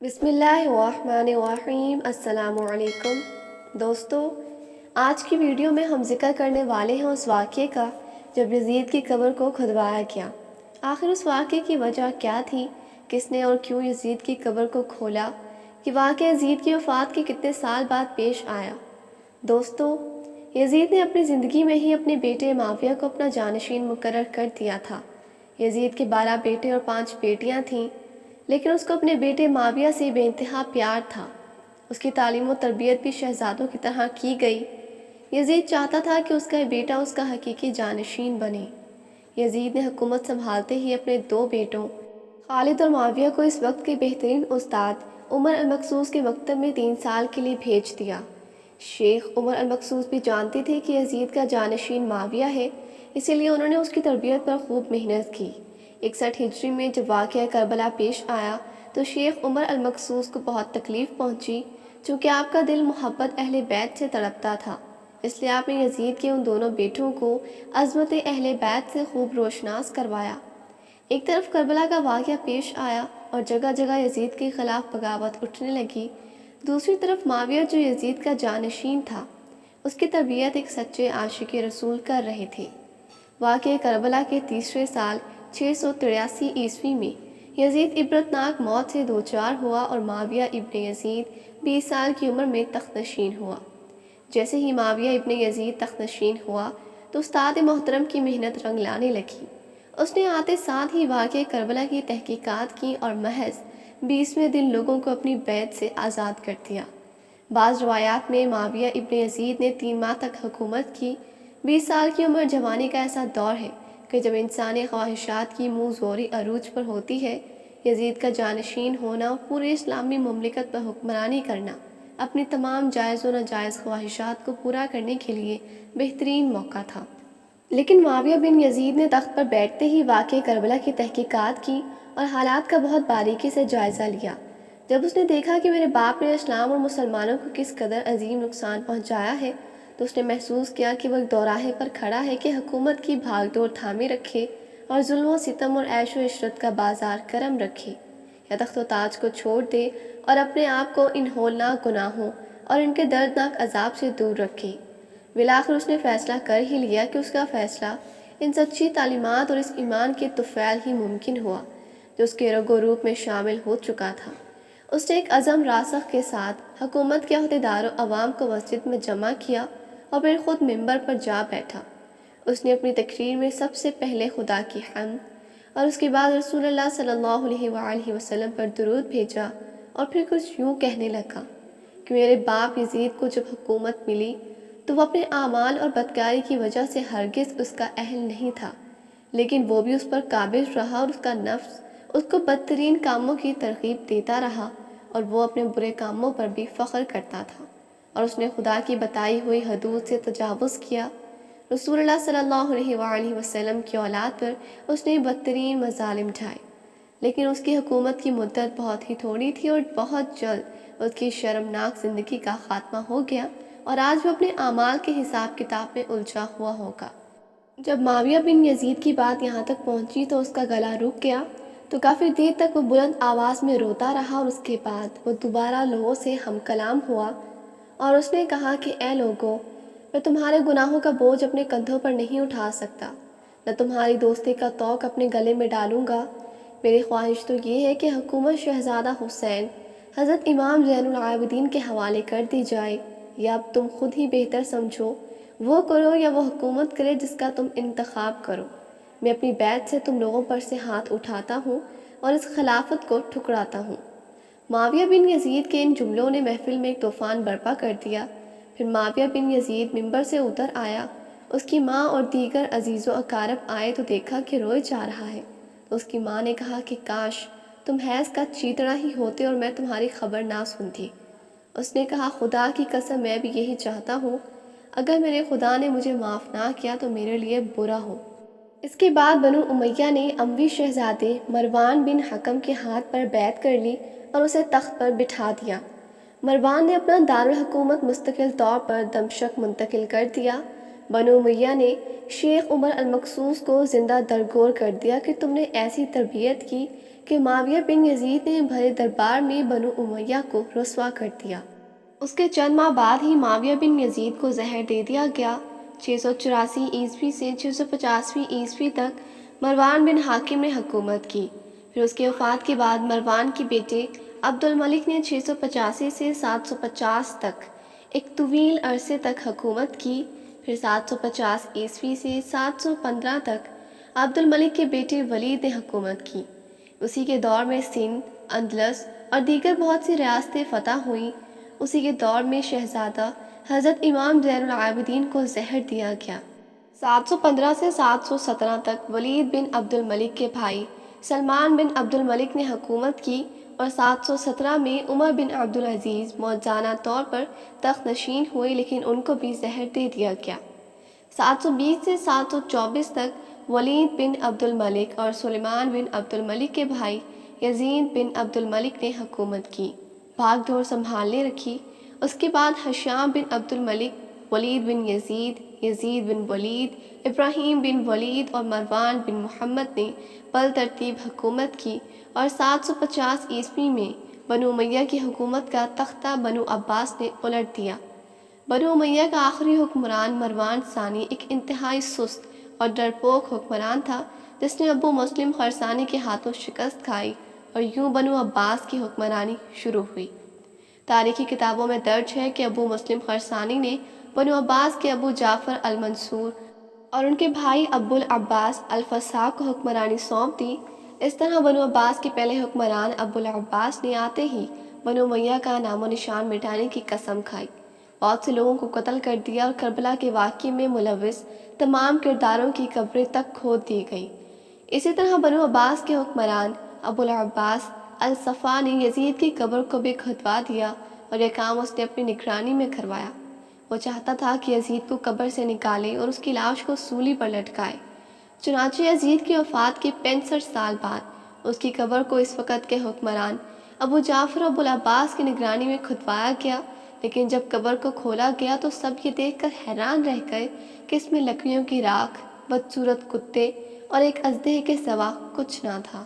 بسم اللہ الرحمن الرحیم۔ السلام علیکم دوستو، آج کی ویڈیو میں ہم ذکر کرنے والے ہیں اس واقعے کا جب یزید کی قبر کو کھدوایا گیا۔ آخر اس واقعے کی وجہ کیا تھی؟ کس نے اور کیوں یزید کی قبر کو کھولا؟ یہ واقعہ یزید کی وفات کے کتنے سال بعد پیش آیا؟ دوستو، یزید نے اپنی زندگی میں ہی اپنے بیٹے معاویہ کو اپنا جانشین مقرر کر دیا تھا۔ یزید کے 12 بیٹے اور 5 بیٹیاں تھیں، لیکن اس کو اپنے بیٹے معاویہ سے بے انتہا پیار تھا۔ اس کی تعلیم و تربیت بھی شہزادوں کی طرح کی گئی۔ یزید چاہتا تھا کہ اس کا بیٹا اس کا حقیقی جانشین بنے۔ یزید نے حکومت سنبھالتے ہی اپنے 2 بیٹوں خالد اور معاویہ کو اس وقت کے بہترین استاد عمر المقصوص کے مکتب میں 3 سال کے لیے بھیج دیا۔ شیخ عمر المقصوص بھی جانتے تھے کہ یزید کا جانشین معاویہ ہے، اسی لیے انہوں نے اس کی تربیت پر خوب محنت کی۔ 61 ہجری میں جب واقعہ کربلا پیش آیا تو شیخ عمر المقصوص کو بہت تکلیف پہنچی، چونکہ آپ کا دل محبت اہل بیت سے تڑپتا تھا۔ اس لیے آپ نے یزید کے ان دونوں بیٹوں کو عظمت اہل بیت سے خوب روشناس کروایا۔ ایک طرف کربلا کا واقعہ پیش آیا اور جگہ جگہ یزید کے خلاف بغاوت اٹھنے لگی، دوسری طرف معاویہ جو یزید کا جانشین تھا، اس کی تربیت ایک سچے عاشق رسول کر رہے تھے۔ واقعہ کربلا کے تیسرے سال 683 عیسوی میں یزید عبرتناک موت سے دوچار ہوا اور معاویہ ابن یزید 20 سال کی عمر میں تخت نشین ہوا۔ جیسے ہی معاویہ ابن یزید تخت نشین ہوا تو استاد محترم کی محنت رنگ لانے لگی۔ اس نے آتے ساتھ ہی واقعہ کربلا کی تحقیقات کی اور محض 20ویں دن لوگوں کو اپنی بیعت سے آزاد کر دیا۔ بعض روایات میں معاویہ ابن یزید نے 3 ماہ تک حکومت کی۔ 20 سال کی عمر جوانی کا ایسا دور ہے کہ جب انسانی خواہشات کی منہ زوری عروج پر ہوتی ہے۔ یزید کا جانشین ہونا، پورے اسلامی مملکت پر حکمرانی کرنا، اپنی تمام جائز و ناجائز خواہشات کو پورا کرنے کے لیے بہترین موقع تھا۔ لیکن معاویہ بن یزید نے تخت پر بیٹھتے ہی واقعہ کربلا کی تحقیقات کی اور حالات کا بہت باریکی سے جائزہ لیا۔ جب اس نے دیکھا کہ میرے باپ نے اسلام اور مسلمانوں کو کس قدر عظیم نقصان پہنچایا ہے، تو اس نے محسوس کیا کہ وہ ایک دوراہے پر کھڑا ہے کہ حکومت کی بھاگ دوڑ تھامے رکھے اور ظلم و ستم اور عیش و عشرت کا بازار کرم رکھے، یا تخت و تاج کو چھوڑ دے اور اپنے آپ کو ان ہولناک گناہوں اور ان کے دردناک عذاب سے دور رکھے۔ بالآخر اس نے فیصلہ کر ہی لیا کہ اس کا فیصلہ ان سچی تعلیمات اور اس ایمان کے طفیل ہی ممکن ہوا جو اس کے رگ و روپ میں شامل ہو چکا تھا۔ اس نے ایک عزم راسخ کے ساتھ حکومت کے عہدیدار و عوام کو مسجد میں جمع کیا اور پھر خود منبر پر جا بیٹھا۔ اس نے اپنی تقریر میں سب سے پہلے خدا کی حمد اور اس کے بعد رسول اللہ صلی اللہ علیہ وآلہ وسلم پر درود بھیجا اور پھر کچھ یوں کہنے لگا کہ میرے باپ یزید کو جب حکومت ملی تو وہ اپنے اعمال اور بدکاری کی وجہ سے ہرگز اس کا اہل نہیں تھا، لیکن وہ بھی اس پر قابض رہا اور اس کا نفس اس کو بدترین کاموں کی ترغیب دیتا رہا اور وہ اپنے برے کاموں پر بھی فخر کرتا تھا اور اس نے خدا کی بتائی ہوئی حدود سے تجاوز کیا۔ رسول اللہ صلی اللہ علیہ وآلہ وسلم کی اولاد پر اس نے بدترین مظالم ڈھائے، لیکن اس کی حکومت کی مدت بہت ہی تھوڑی تھی اور بہت جلد اس کی شرمناک زندگی کا خاتمہ ہو گیا اور آج وہ اپنے اعمال کے حساب کتاب میں الجھا ہوا ہوگا۔ جب معاویہ بن یزید کی بات یہاں تک پہنچی تو اس کا گلا رک گیا، تو کافی دیر تک وہ بلند آواز میں روتا رہا اور اس کے بعد وہ دوبارہ لوگوں سے ہم کلام ہوا اور اس نے کہا کہ اے لوگو، میں تمہارے گناہوں کا بوجھ اپنے کندھوں پر نہیں اٹھا سکتا، نہ تمہاری دوستی کا طوق اپنے گلے میں ڈالوں گا۔ میری خواہش تو یہ ہے کہ حکومت شہزادہ حسین حضرت امام زین العابدین کے حوالے کر دی جائے، یا اب تم خود ہی بہتر سمجھو، وہ کرو یا وہ حکومت کرے جس کا تم انتخاب کرو۔ میں اپنی بیعت سے تم لوگوں پر سے ہاتھ اٹھاتا ہوں اور اس خلافت کو ٹھکراتا ہوں۔ معاویہ بن یزید کے ان جملوں نے محفل میں ایک طوفان برپا کر دیا۔ پھر معاویہ بن یزید منبر سے اتر آیا۔ اس کی ماں اور دیگر عزیز و اقارب آئے تو دیکھا کہ روئے جا رہا ہے، تو اس کی ماں نے کہا کہ کاش تم حیض کا چیتڑا ہی ہوتے اور میں تمہاری خبر نہ سنتی۔ اس نے کہا خدا کی قسم میں بھی یہی چاہتا ہوں، اگر میرے خدا نے مجھے معاف نہ کیا تو میرے لیے برا ہو۔ اس کے بعد بنو امیہ نے اموی شہزادے مروان بن حکم کے ہاتھ پر بیعت کر لی اور اسے تخت پر بٹھا دیا۔ مروان نے اپنا دارالحکومت مستقل طور پر دمشق منتقل کر دیا۔ بنو امیہ نے شیخ عمر المقصوص کو زندہ درگور کر دیا کہ تم نے ایسی تربیت کی کہ معاویہ بن یزید نے بھرے دربار میں بنو امیہ کو رسوا کر دیا۔ اس کے چند ماہ بعد ہی معاویہ بن یزید کو زہر دے دیا گیا۔ 684 عیسوی سے 685 عیسوی تک مروان بن حاکم نے حکومت کی۔ پھر اس کے وفات کے بعد مروان کے بیٹے عبد الملک نے 685 سے 750 تک ایک طویل عرصے تک حکومت کی۔ پھر 750 عیسوی سے 715 تک عبد الملک کے بیٹے ولید نے حکومت کی۔ اسی کے دور میں سندھ، اندلس اور دیگر بہت سی ریاستیں فتح ہوئیں۔ اسی کے دور میں شہزادہ حضرت امام زین العابدین کو زہر دیا گیا۔ 715 سے 717 تک ولید بن عبد الملک کے بھائی سلمان بن عبد الملک نے حکومت کی اور 717 میں عمر بن عبد العزیز موجزانہ طور پر تخت نشین ہوئے، لیکن ان کو بھی زہر دے دیا گیا۔ 720 سے 724 تک ولید بن عبد الملک اور سلیمان بن عبد الملک کے بھائی یزید بن عبد الملک نے حکومت کی، بھاگ دوڑ سنبھالنے رکھی۔ اس کے بعد ہشام بن عبد الملک، ولید بن یزید، یزید بن ولید، ابراہیم بن ولید اور مروان بن محمد نے بل ترتیب حکومت کی اور 750 عیسوی میں بنو امیہ کی حکومت کا تختہ بنو عباس نے الٹ دیا۔ بنو امیہ کا آخری حکمران مروان ثانی ایک انتہائی سست اور ڈرپوک حکمران تھا، جس نے ابو مسلم خراسانی کے ہاتھوں شکست کھائی اور یوں بنو عباس کی حکمرانی شروع ہوئی۔ تاریخی کتابوں میں درج ہے کہ ابو مسلم خراسانی نے بنو عباس کے ابو جعفر المنصور اور ان کے بھائی ابو العباس الفساق کو حکمرانی سونپ دی۔ اس طرح بنو عباس کے پہلے حکمران ابو العباس نے آتے ہی بنو امیہ کا نام و نشان مٹانے کی قسم کھائی، بہت سے لوگوں کو قتل کر دیا اور کربلا کے واقعے میں ملوث تمام کرداروں کی قبریں تک کھود دی گئیں۔ اسی طرح بنو عباس کے حکمران ابو العباس الصفا نے یزید کی قبر کو بھی کھدوا دیا اور یہ کام اس نے اپنی نگرانی میں کروایا۔ وہ چاہتا تھا کہ یزید کو قبر سے نکالے اور اس کی لاش کو سولی پر لٹکائے۔ چنانچہ یزید کی وفات کے 65 سال بعد اس کی قبر کو اس وقت کے حکمران ابو جعفر ابو العباس کی نگرانی میں کھدوایا گیا، لیکن جب قبر کو کھولا گیا تو سب یہ دیکھ کر حیران رہ گئے کہ اس میں لکڑیوں کی راکھ، بدصورت کتے اور ایک اژدہے کے سوا کچھ نہ تھا۔